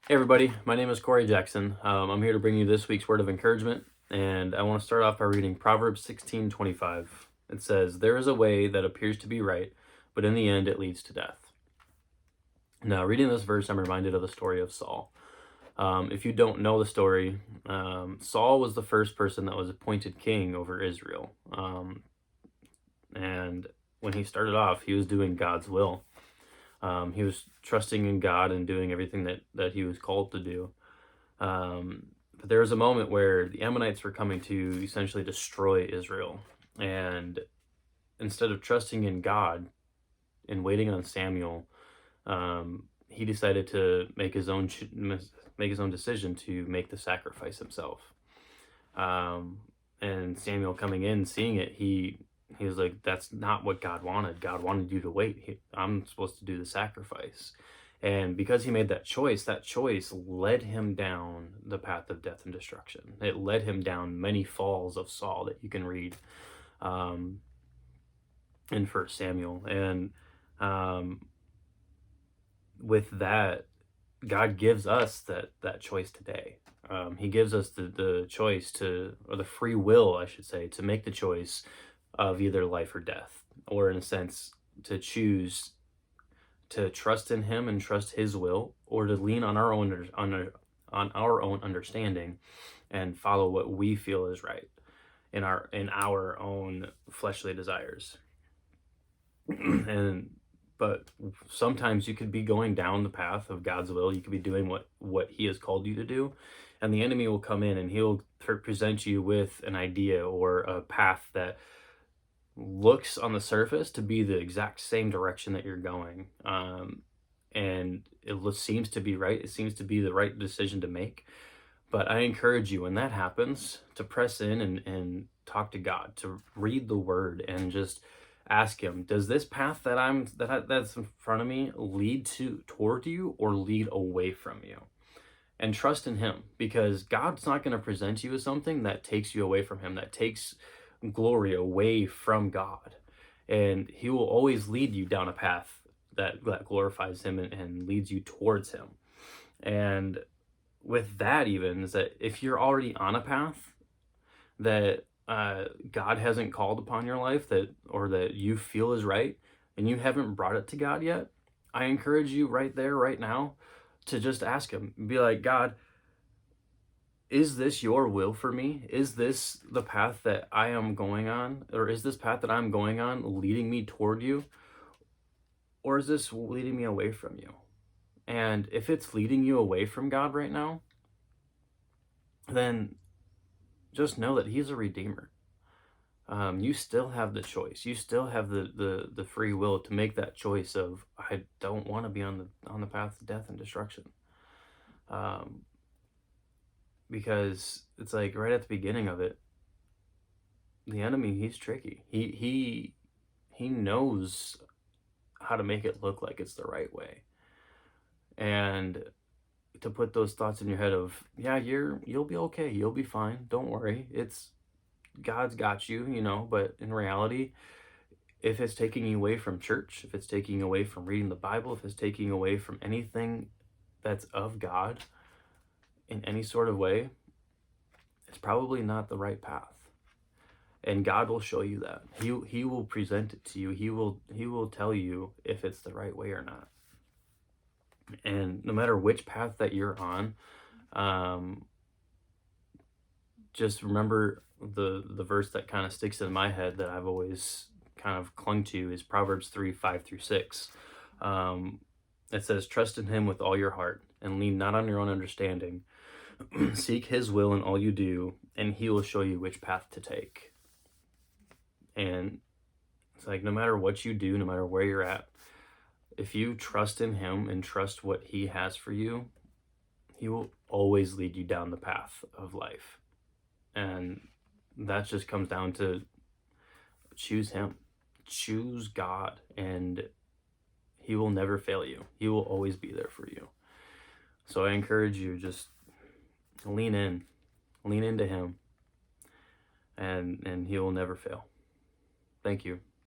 Hey everybody, my name is Corey Jackson. I'm here to bring you this week's word of encouragement, and I want to start off by reading Proverbs 16:25. It says, "There is a way that appears to be right, but in the end it leads to death." Now, reading this verse, I'm reminded of the story of Saul. If you don't know the story, Saul was the first person that was appointed king over Israel. And when he started off, he was doing God's will. He was trusting in God and doing everything that he was called to do. But there was a moment where the Ammonites were coming to essentially destroy Israel. And instead of trusting in God and waiting on Samuel, he decided to make his own decision to make the sacrifice himself. And Samuel coming in, seeing it, he was like, "That's not what God wanted. God wanted you to wait. I'm supposed to do the sacrifice." And because he made that choice led him down the path of death and destruction. It led him down many falls of Saul that you can read um, in First Samuel. And um, with that, God gives us that choice today. He gives us the choice to, or the free will, I should say, to make the choice of either life or death, or in a sense, to choose to trust in Him and trust His will, or to lean on our own understanding and follow what we feel is right in our own fleshly desires. and but sometimes you could be going down the path of God's will. You could be doing what He has called you to do, and the enemy will come in and he'll present you with an idea or a path that looks on the surface to be the exact same direction that you're going. And it seems to be right. It seems to be the right decision to make. But I encourage you, when that happens, to press in and talk to God, to read the Word, and just ask Him, does this path that's in front of me lead toward you or lead away from you? And trust in Him, because God's not going to present you with something that takes you away from Him, that takes glory away from God. And He will always lead you down a path that glorifies Him and leads you towards Him. And with that, even, is that if you're already on a path that God hasn't called upon your life, or that you feel is right, and you haven't brought it to God yet, I encourage you right there, right now, to just ask Him. Be like, "God, is this your will for me? Is this the path that I am going on? Or is this path that I'm going on leading me toward you? Or is this leading me away from you?" And if it's leading you away from God right now, then just know that He's a redeemer. You still have the choice. You still have the free will to make that choice of, I don't want to be on the path of death and destruction. Because it's like right at the beginning of it, the enemy, he's tricky. He knows how to make it look like it's the right way, and to put those thoughts in your head of, yeah, you'll be okay, you'll be fine, don't worry, it's God's got you, but in reality, if it's taking you away from church, if it's taking you away from reading the Bible, if it's taking you away from anything that's of God in any sort of way, it's probably not the right path. And God will show you that. He will present it to you. He will tell you if it's the right way or not. And no matter which path that you're on, just remember the verse that kind of sticks in my head that I've always kind of clung to is Proverbs 3:5-6. It says, "Trust in Him with all your heart and lean not on your own understanding. Seek His will in all you do, and He will show you which path to take." And it's like, no matter what you do, no matter where you're at, if you trust in Him and trust what He has for you, He will always lead you down the path of life. And that just comes down to choose Him, choose God, and He will never fail you. He will always be there for you. So I encourage you, just lean into Him, and He will never fail. Thank you.